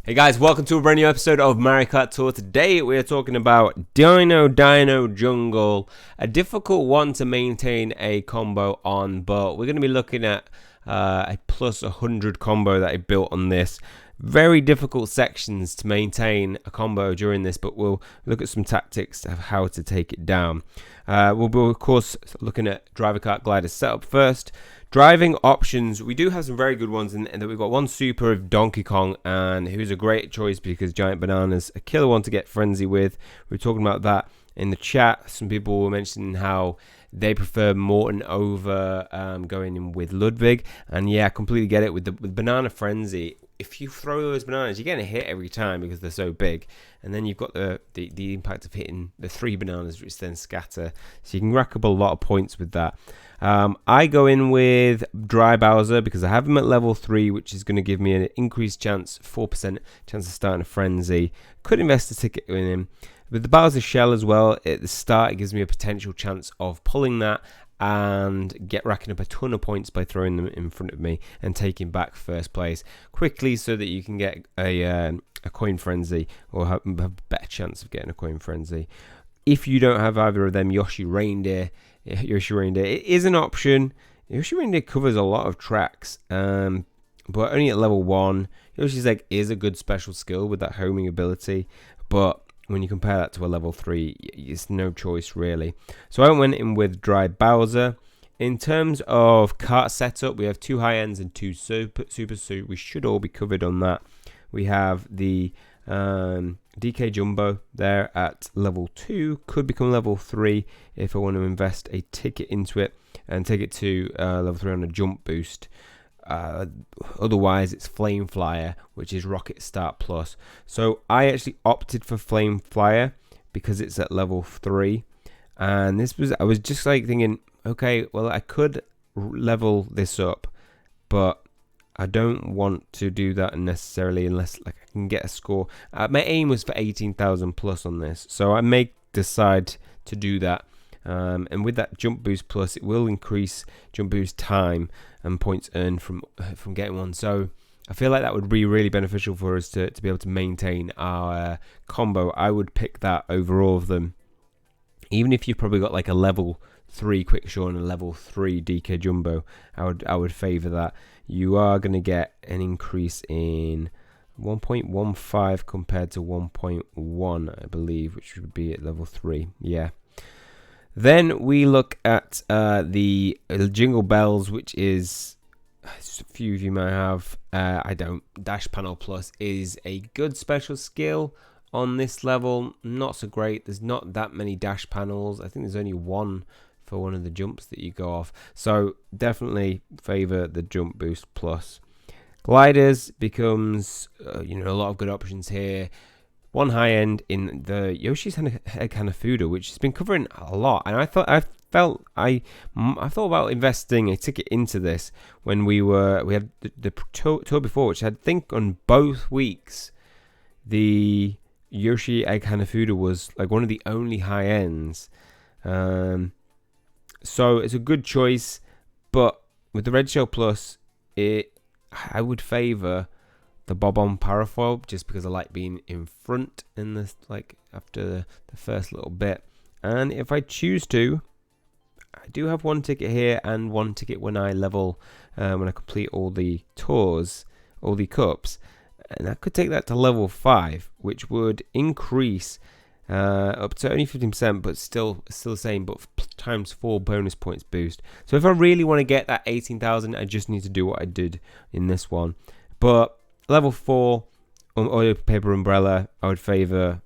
Hey guys, welcome to a brand new episode of Mario Kart Tour. Today we are talking about Dino Dino Jungle, a difficult one to maintain a combo on, but we're going to be looking at a plus 100 combo that I built on this. Very difficult sections to maintain a combo during this, but we'll look at some tactics of how to take it down. We'll be, of course, looking at driver kart glider setup first. Driving options, we do have some very good ones in that. We've got one super of Donkey Kong, and who's a great choice because Giant Banana's a killer one to get frenzy with. We were talking about that in the chat. Some people were mentioning how they prefer Morton over going in with Ludwig, and yeah, I completely get it with Banana Frenzy. If you throw those bananas, you're getting a hit every time because they're so big, and then you've got the impact of hitting the 3 bananas, which then scatter, so you can rack up a lot of points with that. I go in with Dry Bowser because I have him at level 3, which is going to give me an increased chance, 4% chance of starting a frenzy. Could invest a ticket in him. With the Bowser Shell as well, at the start it gives me a potential chance of pulling that and racking up a ton of points by throwing them in front of me and taking back first place quickly so that you can get a coin frenzy or have a better chance of getting a coin frenzy. If you don't have either of them, Yoshi Reindeer, it is an option. Yoshi Reindeer covers a lot of tracks, but only at level 1. Yoshi's Egg is a good special skill with that homing ability, but when you compare that to a level 3, it's no choice really. So I went in with Dry Bowser. In terms of kart setup, we have 2 high ends and 2 super, so we should all be covered on that. We have the DK Jumbo there at level 2, could become level 3 if I want to invest a ticket into it and take it to level 3 on a jump boost. Otherwise it's Flame Flyer, which is Rocket Start Plus. So I actually opted for Flame Flyer because it's at level 3, and I was just like thinking, okay, well I could level this up, but I don't want to do that necessarily unless like I can get a score. My aim was for 18,000 plus on this, so I may decide to do that. And with that jump boost plus, it will increase jump boost time and points earned from getting one. So I feel like that would be really beneficial for us to be able to maintain our combo. I would pick that over all of them. Even if you've probably got like a level 3 quick show and a level 3 DK Jumbo, I would favour that. You are going to get an increase in 1.15 compared to 1.1, I believe, which would be at level 3. Yeah. Then we look at the Jingle Bells, which is, a few of you might have, I don't. Dash Panel Plus is a good special skill on this level. Not so great. There's not that many dash panels. I think there's only one for one of the jumps that you go off. So definitely favour the Jump Boost Plus. Gliders becomes, a lot of good options here. One high end in the Yoshi's Egg Hanafuda, which has been covering a lot, and I thought about investing a ticket into this when we had the tour before, which I think on both weeks the Yoshi Egg Hanafuda was like one of the only high ends. So it's a good choice, but with the Red Shell Plus, I would favour the Bob-on Parafoil just because I like being in front in this, like after the first little bit. And if I choose to, I do have one ticket here and one ticket when I level, when I complete all the tours, all the cups, and I could take that to level 5, which would increase up to only 15%, but still the same, but times 4 bonus points boost. So if I really want to get that 18,000, I just need to do what I did in this one. But level 4 Oil Paper Umbrella, I would favour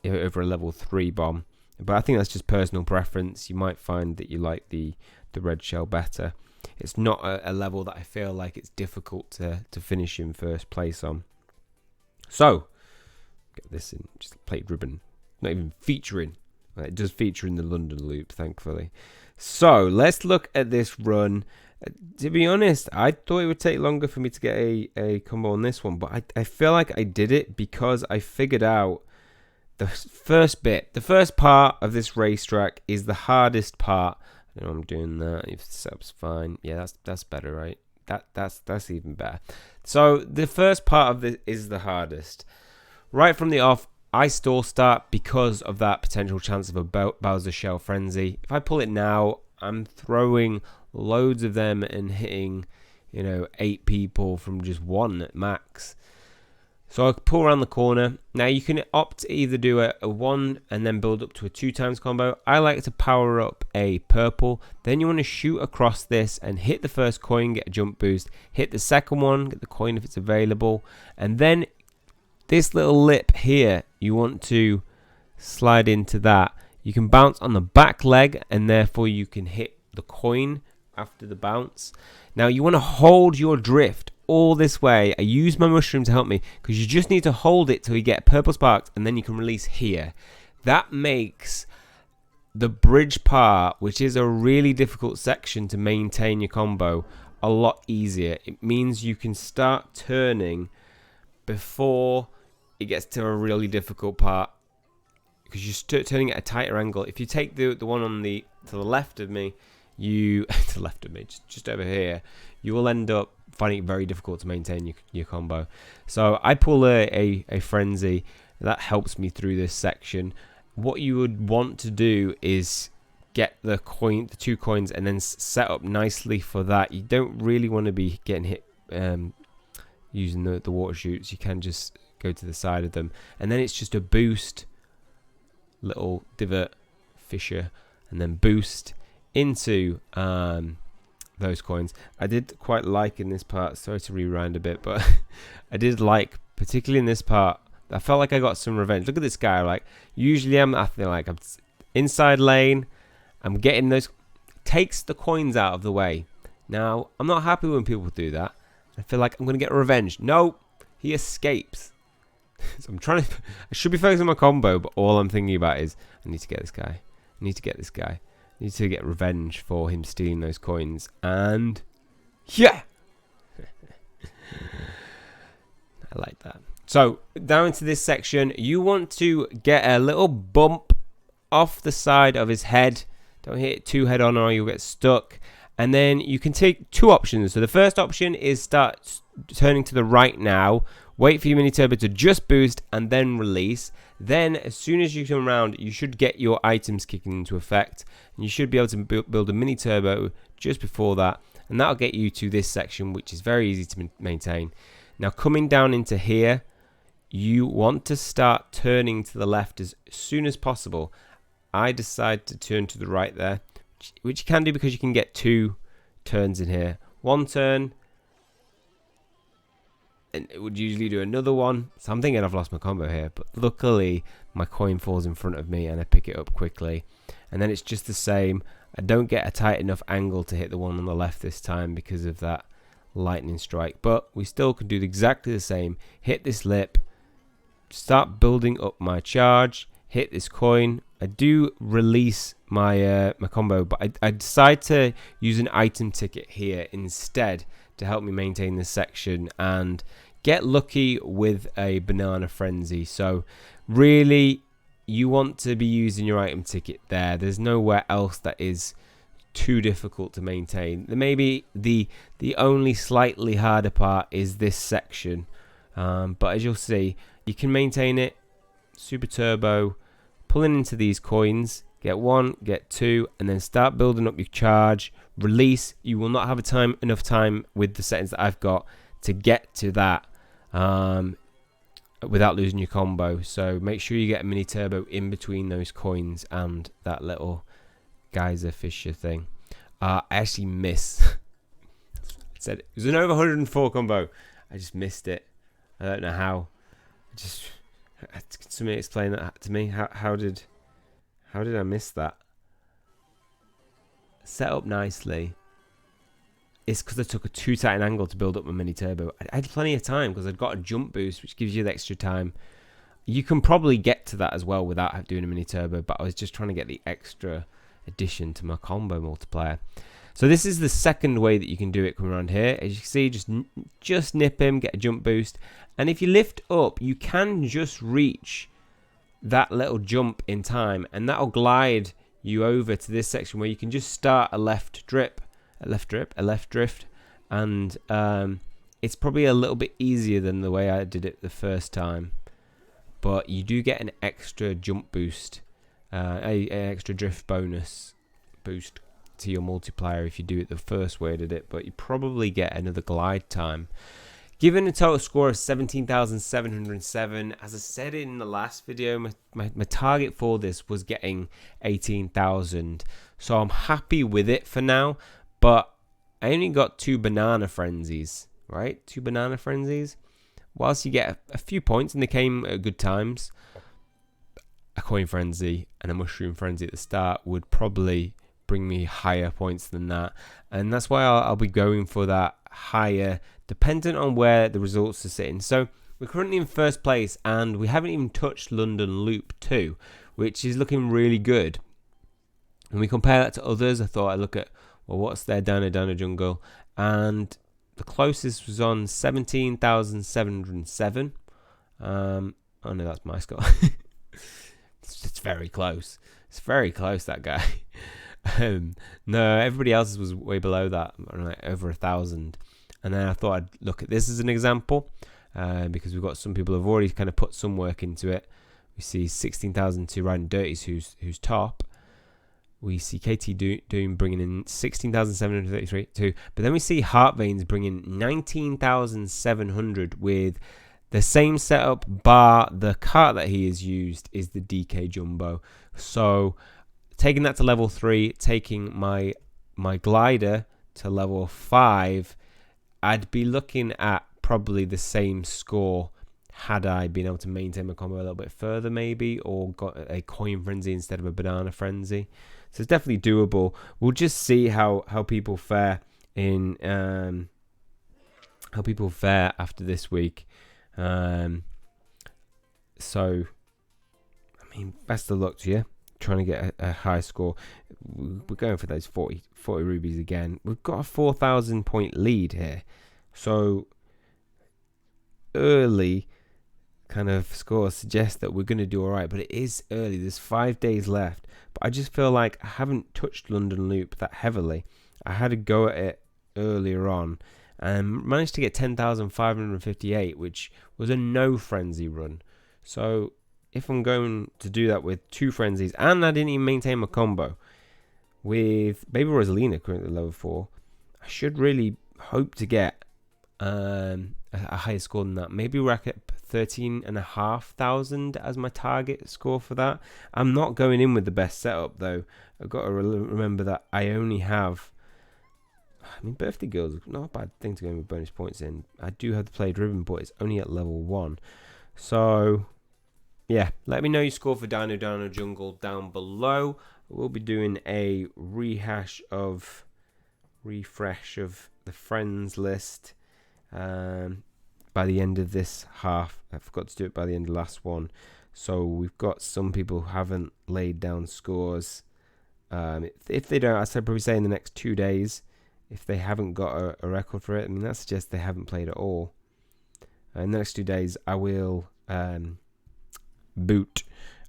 over a level 3 bomb. But I think that's just personal preference. You might find that you like the red shell better. It's not a level that I feel like it's difficult to finish in first place on. So, get this in, just plate ribbon. Not even featuring. It does feature in the London loop, thankfully. So, let's look at this run. To be honest, I thought it would take longer for me to get a combo on this one, but I feel like I did it because I figured out the first bit. The first part of this racetrack is the hardest part. I know I'm doing that. If the setup's fine. Yeah, that's better, right? That's even better. So the first part of this is the hardest. Right from the off, I stall start because of that potential chance of a Bowser Shell Frenzy. If I pull it now, I'm throwing loads of them and hitting, 8 people from just one at max. So I pull around the corner. Now you can opt to either do a 1 and then build up to a 2 times combo. I like to power up a purple. Then you want to shoot across this and hit the first coin, get a jump boost. Hit the second one, get the coin if it's available. And then this little lip here, you want to slide into that. You can bounce on the back leg and therefore you can hit the coin after the bounce. Now you want to hold your drift all this way. I use my mushroom to help me because you just need to hold it till you get purple sparks and then you can release here. That makes the bridge part, which is a really difficult section to maintain your combo, a lot easier. It means you can start turning before it gets to a really difficult part because you're turning at a tighter angle. If you take the one on to the left of me, just over here, you will end up finding it very difficult to maintain your combo. So I pull a frenzy that helps me through this section. What you would want to do is get the 2 coins and then set up nicely for that. You don't really want to be getting hit using the water shoots. You can just go to the side of them and then it's just a boost, little divot, fissure, and then boost into those coins. I did quite like in this part, sorry to rewind a bit, but I did like, particularly in this part, I felt like I got some revenge. Look at this guy, like, usually I feel like I'm inside lane, I'm getting those, takes the coins out of the way. Now, I'm not happy when people do that. I feel like I'm going to get revenge. No, he escapes. So I'm trying to, I should be focusing on my combo, but all I'm thinking about is, I need to get this guy. I need to get this guy. I need to get revenge for him stealing those coins. And, yeah! I like that. So, down into this section, you want to get a little bump off the side of his head. Don't hit it too head on or you'll get stuck. And then you can take 2 options. So the first option is start turning to the right now. Wait for your mini turbo to just boost and then release. Then as soon as you come around, you should get your items kicking into effect. And you should be able to build a mini turbo just before that. And that'll get you to this section, which is very easy to maintain. Now coming down into here, you want to start turning to the left as soon as possible. I decide to turn to the right there, which you can do because you can get 2 turns in here. 1 turn, and it would usually do another one. So I'm thinking I've lost my combo here, but luckily my coin falls in front of me and I pick it up quickly. And then it's just the same. I don't get a tight enough angle to hit the one on the left this time because of that lightning strike, but we still can do exactly the same. Hit this lip, start building up my charge, hit this coin. I do release my my combo, but I decide to use an item ticket here instead to help me maintain this section and get lucky with a banana frenzy. So really you want to be using your item ticket there. There's nowhere else that is too difficult to maintain. Maybe the only slightly harder part is this section, but as you'll see, you can maintain it. Super turbo, pulling into these coins, get 1, get 2, and then start building up your charge. Release. You will not have enough time with the settings that I've got to get to that without losing your combo. So make sure you get a mini turbo in between those coins and that little geyser fisher thing. I actually missed. I said it was an over 104 combo. I just missed it. I don't know how. Can somebody explain that to me? How did I miss that? Set up nicely. It's because I took a too tight an angle to build up my mini turbo. I had plenty of time because I'd got a jump boost, which gives you the extra time. You can probably get to that as well without doing a mini turbo, but I was just trying to get the extra addition to my combo multiplier. So this is the second way that you can do it coming around here. As you can see, just nip him, get a jump boost, and if you lift up, you can just reach that little jump in time, and that'll glide you over to this section where you can just start a left drift, and it's probably a little bit easier than the way I did it the first time, but you do get an extra jump boost, a extra drift bonus boost to your multiplier if you do it the first way I did it, but you probably get another glide time. Given a total score of 17,707, as I said in the last video, my target for this was getting 18,000. So I'm happy with it for now, but I only got 2 banana frenzies, right? 2 banana frenzies. Whilst you get a few points, and they came at good times, a coin frenzy and a mushroom frenzy at the start would probably bring me higher points than that. And that's why I'll be going for that higher, dependent on where the results are sitting. So we're currently in first place, and we haven't even touched London Loop 2, which is looking really good. When we compare that to others, I thought I'd look at, well, what's their Dino Dino Jungle, and the closest was on 17,707. Oh no, that's my score. It's very close. It's very close, that guy. No, everybody else's was way below that, like over 1,000. And then I thought I'd look at this as an example, because we've got some people who have already kind of put some work into it. We see 16,002 Riding Dirties, who's top. We see KT Doom bringing in 16,733 too. But then we see Heartveins bringing 19,700 with the same setup, bar the cart that he has used is the DK Jumbo. So taking that to level 3, taking my glider to level 5, I'd be looking at probably the same score had I been able to maintain my combo a little bit further, maybe, or got a coin frenzy instead of a banana frenzy. So it's definitely doable. We'll just see how people fare in after this week. So I mean, best of luck to you trying to get a high score. We're going for those 40 rubies again. We've got a 4,000 point lead here, so early kind of scores suggest that we're going to do all right, but it is early. There's 5 days left, but I just feel like I haven't touched London Loop that heavily. I had a go at it earlier on and managed to get 10,558, which was a no frenzy run. So if I'm going to do that with 2 frenzies, and I didn't even maintain my combo with Baby Rosalina currently level 4, I should really hope to get a higher score than that. Maybe rack up 13,500 as my target score for that. I'm not going in with the best setup though. I've got to remember that I only have, I mean, Birthday Girls, not a bad thing to go in with bonus points in. I do have the Played Ribbon, but it's only at level 1. So yeah, let me know your score for Dino Dino Jungle down below. We'll be doing a refresh of the friends list by the end of this half. I forgot to do it by the end of the last one. So we've got some people who haven't laid down scores. If they don't, I'd probably say in the next 2 days, if they haven't got a record for it, I mean, that suggests they haven't played at all. In the next 2 days, I will boot,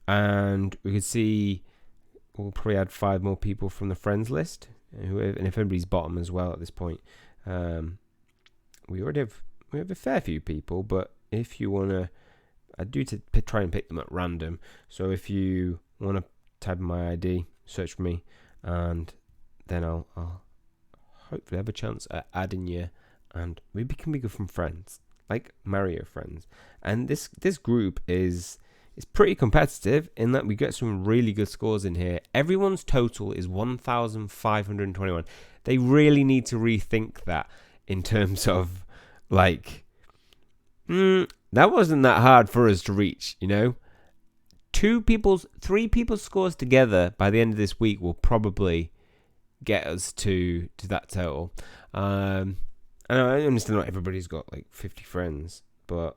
and we could see we'll probably add 5 more people from the friends list, and if everybody's bottom as well at this point. We have a fair few people, but if you want to, I do try and pick them at random. So if you want to type in my ID, search for me, and then I'll hopefully have a chance at adding you, and we can be good from friends, like Mario friends. And this group is pretty competitive in that we get some really good scores in here. Everyone's total is 1,521. They really need to rethink that in terms of like, that wasn't that hard for us to reach, you know. 3 people's scores together by the end of this week will probably get us to that total. And I understand not everybody's got like 50 friends, but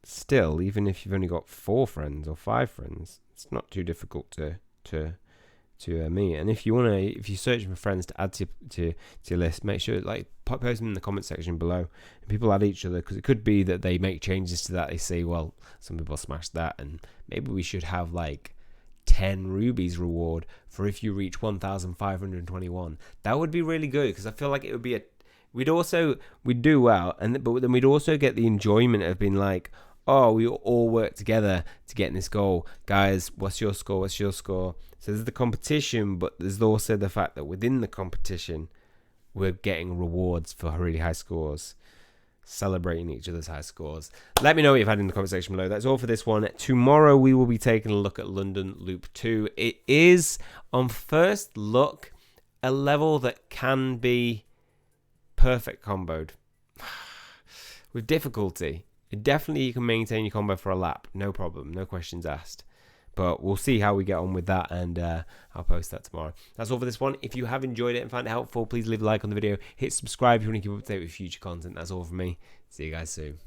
still, even if you've only got 4 friends or 5 friends, it's not too difficult to meet. And if you search for friends to add to your list, make sure post them in the comment section below, and people add each other, because it could be that they make changes to that. They say, well, some people smashed that, and maybe we should have like 10 rubies reward for if you reach 1,521. That would be really good, because I feel like it would be we'd do well, but then we'd also get the enjoyment of being like, oh, we all work together to get in this goal, guys. What's your score? What's your score? So there's the competition, but there's also the fact that within the competition, we're getting rewards for really high scores, celebrating each other's high scores. Let me know what you've had in the comment section below. That's all for this one. Tomorrow we will be taking a look at London Loop 2. It is, on first look, a level that can be perfect comboed with difficulty. Definitely you can maintain your combo for a lap, no problem, no questions asked. But we'll see how we get on with that, and I'll post that tomorrow. That's all for this one. If you have enjoyed it and found it helpful, please leave a like on the video. Hit subscribe if you want to keep up to date with future content. That's all from me. See you guys soon.